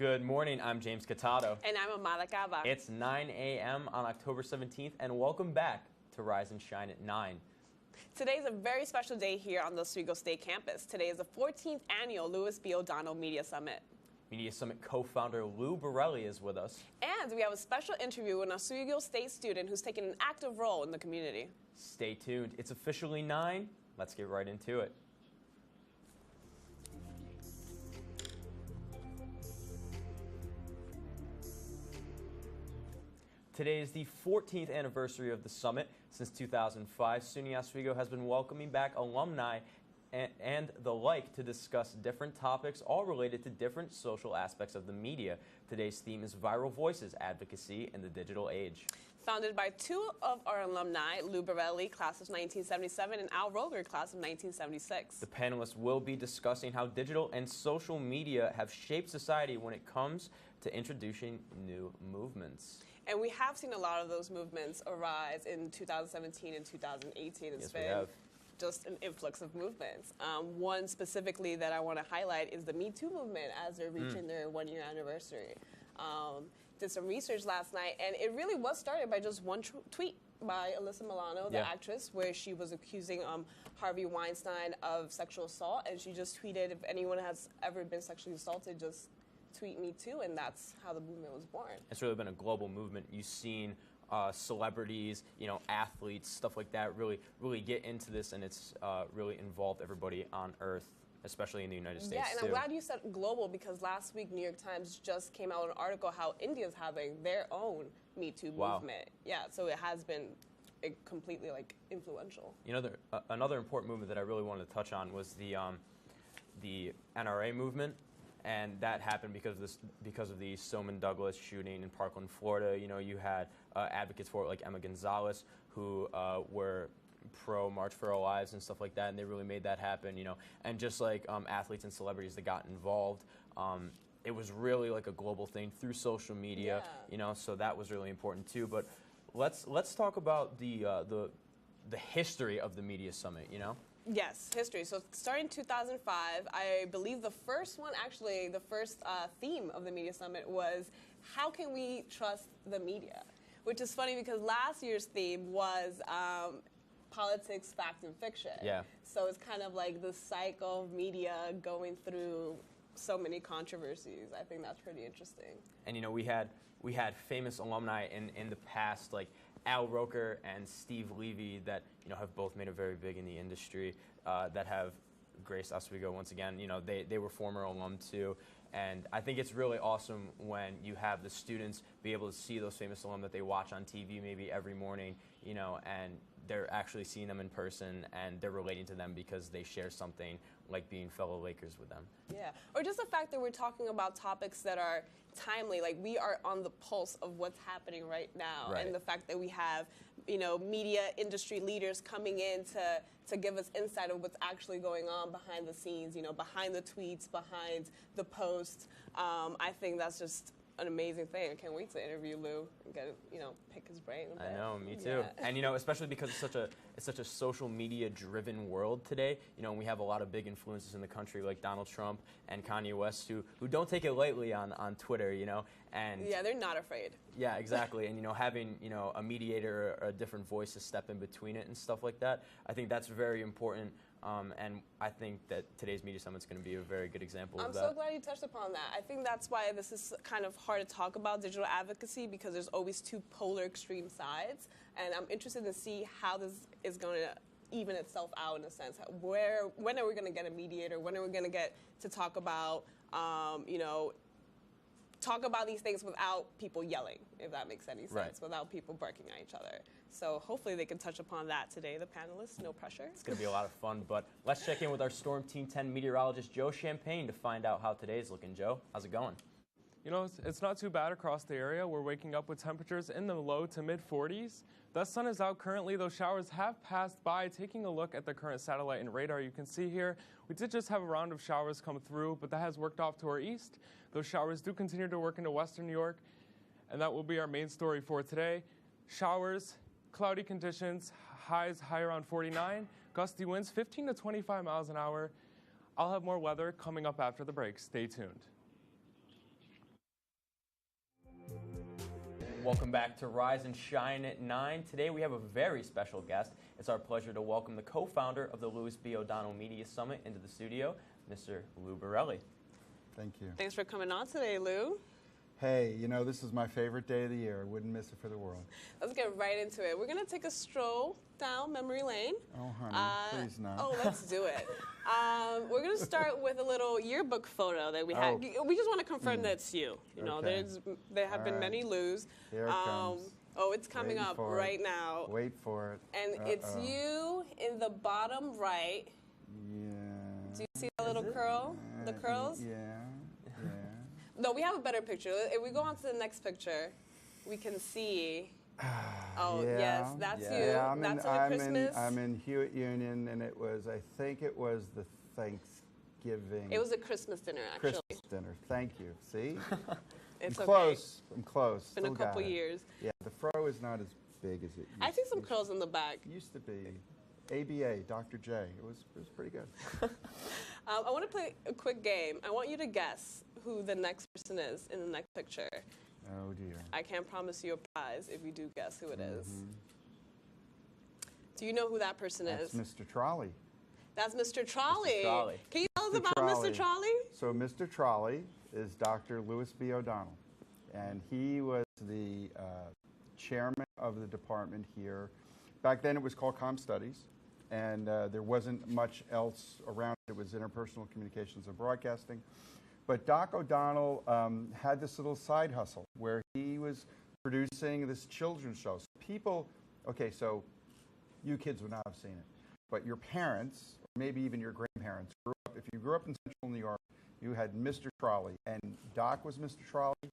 Good morning, I'm James Catato. And I'm Amala Cava. It's 9 a.m. on October 17th, and welcome back to Rise and Shine at 9. Today is a very special day here on the Oswego State campus. Today is the 14th annual Louis B. O'Donnell Media Summit. Media Summit co-founder Lou Borelli is with us. And we have a special interview with an Oswego State student who's taken an active role in the community. Stay tuned. It's officially 9. Let's get right into it. Today is the 14th anniversary of the summit. Since 2005, SUNY Oswego has been welcoming back alumni and the like to discuss different topics, all related to different social aspects of the media. Today's theme is Viral Voices, Advocacy in the Digital Age. Founded by two of our alumni, Lou Borelli, class of 1977, and Al Roger, class of 1976. The panelists will be discussing how digital and social media have shaped society when it comes to introducing new movements. And we have seen a lot of those movements arise in 2017 and 2018. It's been just an influx of movements. One specifically that I want to highlight is the Me Too movement as they're reaching their one-year anniversary. Did some research last night, and it really was started by just one tweet by Alyssa Milano, the actress, where she was accusing Harvey Weinstein of sexual assault, and she just tweeted, if anyone has ever been sexually assaulted, just tweet Me Too, and that's how the movement was born. It's really been a global movement. You've seen celebrities, athletes, stuff like that really get into this, and it's really involved everybody on Earth, especially in the United States. Yeah, and I'm glad you said global, because last week New York Times just came out with an article how India's having their own Me Too movement. Yeah, so it has been completely influential. Another important movement that I really wanted to touch on was the NRA movement. And that happened because of the Stoneman Douglas shooting in Parkland, Florida. You had advocates for it like Emma Gonzalez, who were pro March for Our Lives and stuff like that, and they really made that happen. And just like athletes and celebrities that got involved, it was really like a global thing through social media. So that was really important too. But let's talk about the history of the Media Summit. Yes, history. So starting in 2005, I believe the first theme of the Media Summit was, how can we trust the media? Which is funny because last year's theme was politics, fact, and fiction. Yeah. So it's kind of like the cycle of media going through so many controversies. I think that's pretty interesting. And we had famous alumni in the past, like Al Roker and Steve Levy, that have both made it very big in the industry, that have graced Oswego once again. They were former alum too, and I think it's really awesome when you have the students be able to see those famous alum that they watch on TV maybe every morning, and they're actually seeing them in person, and they're relating to them because they share something like being fellow Lakers with them. Yeah, or just the fact that we're talking about topics that are timely, like we are on the pulse of what's happening right now, and the fact that we have, media industry leaders coming in to give us insight of what's actually going on behind the scenes, behind the tweets, behind the posts. I think that's just an amazing thing. I can't wait to interview Lou and get pick his brain a bit. I know, me too. Yeah. And especially because it's such a social media driven world today. And we have a lot of big influences in the country like Donald Trump and Kanye West who don't take it lightly on Twitter. And yeah, they're not afraid. Yeah, exactly. And having a mediator or a different voice to step in between it and stuff like that, I think that's very important. And I think that today's Media Summit is going to be a very good example of that. I'm so glad you touched upon that. I think that's why this is kind of hard to talk about digital advocacy, because there's always two polar extreme sides. And I'm interested to see how this is going to even itself out in a sense. When are we going to get a mediator? When are we going to get to talk about, talk about these things without people yelling, if that makes any sense, without people barking at each other. So hopefully they can touch upon that today, the panelists, no pressure. It's going to be a lot of fun, but let's check in with our Storm Team 10 meteorologist, Joe Champagne, to find out how today's looking. Joe, how's it going? It's not too bad across the area. We're waking up with temperatures in the low to mid 40s. The sun is out currently. Those showers have passed by. Taking a look at the current satellite and radar, you can see here, we did just have a round of showers come through, but that has worked off to our east. Those showers do continue to work into western New York, and that will be our main story for today. Showers, cloudy conditions, highs high around 49, gusty winds 15 to 25 miles an hour. I'll have more weather coming up after the break. Stay tuned. Welcome back to Rise and Shine at 9. Today we have a very special guest. It's our pleasure to welcome the co-founder of the Louis B. O'Donnell Media Summit into the studio, Mr. Lou Borelli. Thank you. Thanks for coming on today, Lou. Hey, you know, this is my favorite day of the year. I wouldn't miss it for the world. Let's get right into it. We're going to take a stroll down memory lane. Oh, honey, please not. Oh, let's do it. We're going to start with a little yearbook photo that we had. We just want to confirm that it's you. You know, Okay. there have been many Lou's. Here it comes. Oh, it's coming Waiting up for right it. now. Wait for it. And it's you in the bottom right. Yeah. Do you see that little curl? The curls? Yeah. No, we have a better picture. If we go on to the next picture, we can see. Oh, Yeah. yes, that's you. Yeah, That's in the Christmas. I'm in Hewitt Union, and I think it was the Thanksgiving. It was a Christmas dinner, actually. Christmas dinner. Thank you. See? It's I'm okay. close. I'm close. It's been a Still got couple it. years. Yeah, the fro is not as big as it used I see some used- curls in the back. Used to be. ABA, Dr. J. It was pretty good. I want to play a quick game. I want you to guess who the next person is in the next picture. Oh dear. I can't promise you a prize if you do guess who it is. Mhm. Do you know who that person That's is? Mr. Trolley. That's Mr. Trolley. Trolley. Can you tell us Mr. about Trolley. Mr. Trolley? So Mr. Trolley is Dr. Louis B. O'Donnell, and he was the chairman of the department here. Back then it was called Comm Studies, and there wasn't much else around. It was interpersonal communications and broadcasting. But Doc O'Donnell had this little side hustle where he was producing this children's show. So people, okay, so you kids would not have seen it, but your parents, or maybe even your grandparents, grew up, if you grew up in Central New York, you had Mr. Trolley, and Doc was Mr. Trolley,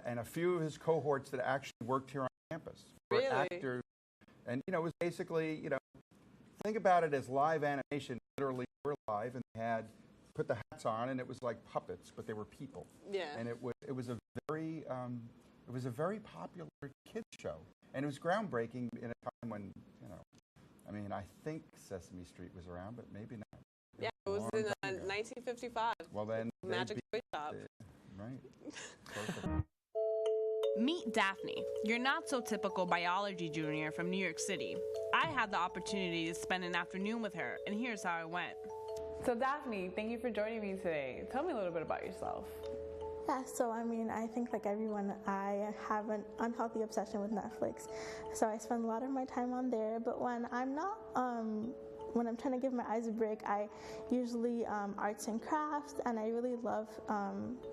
and a few of his cohorts that actually worked here on campus were Really? actors. And, you know, it was basically, you know, think about it as live animation. Literally, we're live, and they had put the hats on, and it was like puppets, but they were people. Yeah. And it was a very popular kids show, and it was groundbreaking in a time when, you know, I mean, I think Sesame Street was around, but maybe not. Yeah, it was Long in time ago. 1955. Well, then Magic Toy Shop. Right. Perfect. Meet Daphne, your not-so-typical biology junior from New York City. I had the opportunity to spend an afternoon with her, and here's how it went. So Daphne, thank you for joining me today. Tell me a little bit about yourself. Yeah, so I mean, I think like everyone, I have an unhealthy obsession with Netflix. So I spend a lot of my time on there, but when I'm not, when I'm trying to give my eyes a break, I usually arts and crafts, and I really love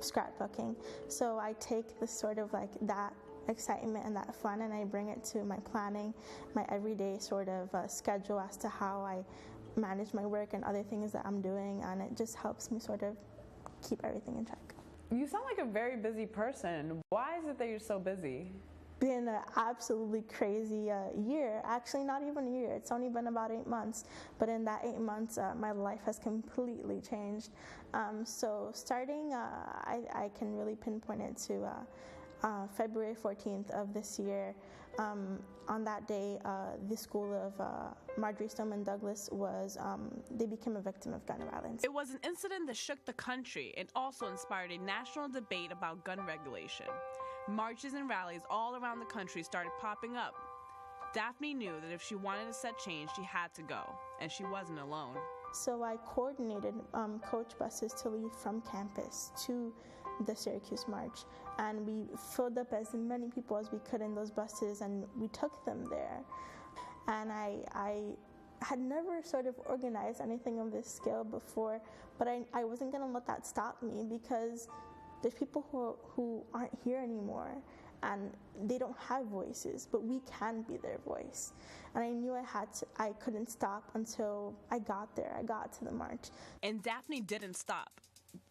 scrapbooking. So I take this sort of like that excitement and that fun, and I bring it to my planning, my everyday sort of schedule as to how I manage my work and other things that I'm doing, and it just helps me sort of keep everything in check. You sound like a very busy person. Why is it that you're so busy? Been an absolutely crazy year. Actually, not even a year. It's only been about 8 months. But in that 8 months, my life has completely changed. So starting, I can really pinpoint it to February 14th of this year. On that day, the school of Marjorie Stoneman Douglas was, they became a victim of gun violence. It was an incident that shook the country and also inspired a national debate about gun regulation. Marches and rallies all around the country started popping up. Daphne knew that if she wanted to set change, she had to go, and she wasn't alone. So I coordinated coach buses to leave from campus to the Syracuse March, and we filled up as many people as we could in those buses, and we took them there. And I had never sort of organized anything of this scale before, but I wasn't going to let that stop me, because there's people who aren't here anymore, and they don't have voices, but we can be their voice. And I knew I couldn't stop until I got there. I got to the march. And Daphne didn't stop.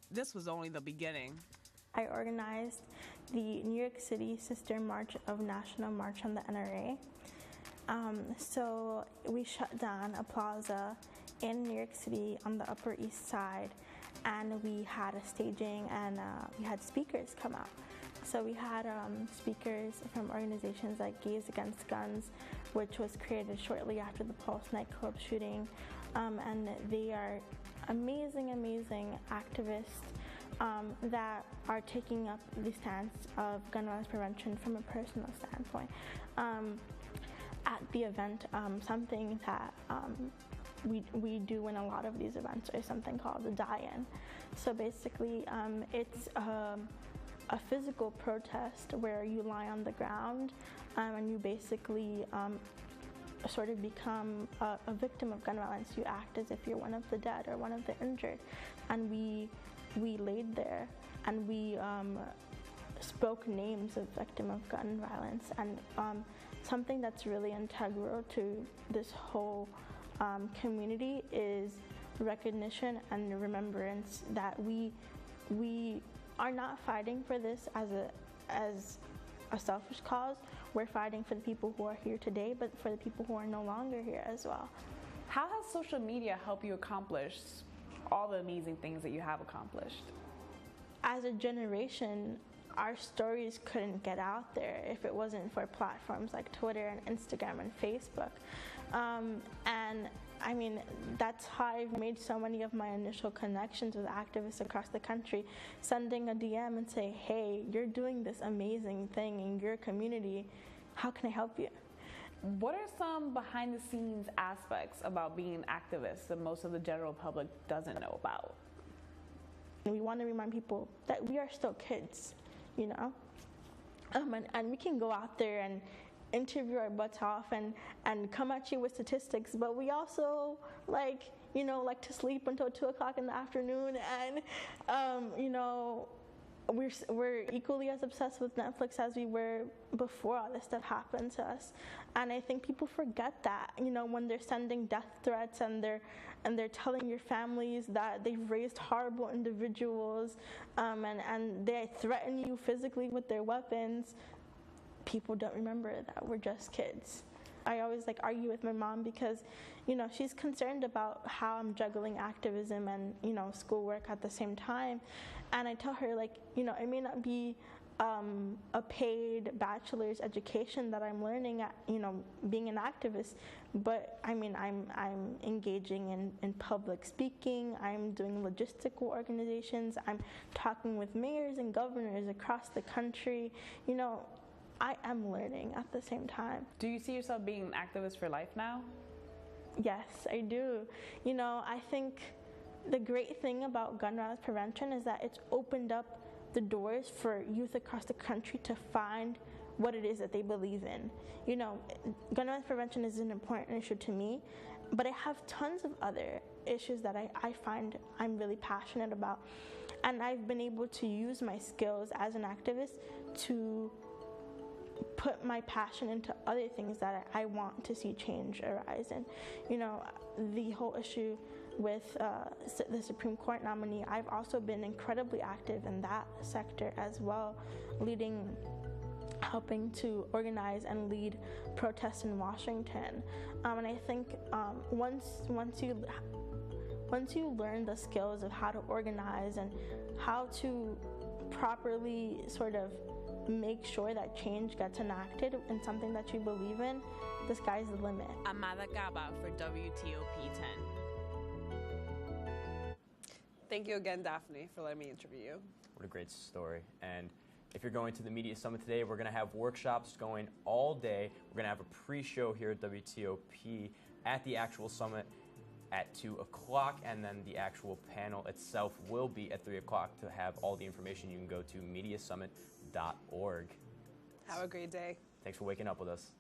This was only the beginning. I organized the New York City Sister March of National March on the NRA. So we shut down a plaza in New York City on the Upper East Side, and we had a staging, and we had speakers come out. So we had speakers from organizations like Gays Against Guns, which was created shortly after the Pulse nightclub shooting, and they are amazing, amazing activists that are taking up the stance of gun violence prevention from a personal standpoint. At the event, something that we do in a lot of these events is something called the die-in. So basically, it's a physical protest where you lie on the ground and you basically sort of become a victim of gun violence. You act as if you're one of the dead or one of the injured. And we laid there and we spoke names of victims of gun violence. And something that's really integral to this whole community is recognition and remembrance that we are not fighting for this as a selfish cause. We're fighting for the people who are here today, but for the people who are no longer here as well. How has social media helped you accomplish all the amazing things that you have accomplished? As a generation, our stories couldn't get out there if it wasn't for platforms like Twitter and Instagram and Facebook. And I mean, that's how I've made so many of my initial connections with activists across the country, sending a DM and say, hey, you're doing this amazing thing in your community. How can I help you? What are some behind the scenes aspects about being an activist that most of the general public doesn't know about? We want to remind people that we are still kids, you know? And we can go out there and interview our butts off and come at you with statistics, but we also like to sleep until 2 o'clock in the afternoon, and we're equally as obsessed with Netflix as we were before all this stuff happened to us. And I think people forget that, when they're sending death threats and they're telling your families that they've raised horrible individuals, and they threaten you physically with their weapons. People don't remember that we're just kids. I always argue with my mom because, she's concerned about how I'm juggling activism and, schoolwork at the same time. And I tell her, it may not be a paid bachelor's education that I'm learning at, being an activist, but I mean, I'm engaging in public speaking, I'm doing logistical organizations, I'm talking with mayors and governors across the country, I am learning at the same time. Do you see yourself being an activist for life now? Yes, I do. I think the great thing about gun violence prevention is that it's opened up the doors for youth across the country to find what it is that they believe in. Gun violence prevention is an important issue to me, but I have tons of other issues that I find I'm really passionate about. And I've been able to use my skills as an activist to put my passion into other things that I want to see change arise in. The whole issue with the Supreme Court nominee, I've also been incredibly active in that sector as well, helping to organize and lead protests in Washington. And I think once you learn the skills of how to organize and how to properly sort of make sure that change gets enacted in something that you believe in, the sky's the limit. Amada Gaba for WTOP 10. Thank you again, Daphne, for letting me interview you. What a great story. And if you're going to the Media Summit today, we're going to have workshops going all day. We're going to have a pre-show here at WTOP at the actual summit at 2 o'clock, and then the actual panel itself will be at 3 o'clock. To have all the information, you can go to mediasummit.org. Have a great day. Thanks for waking up with us.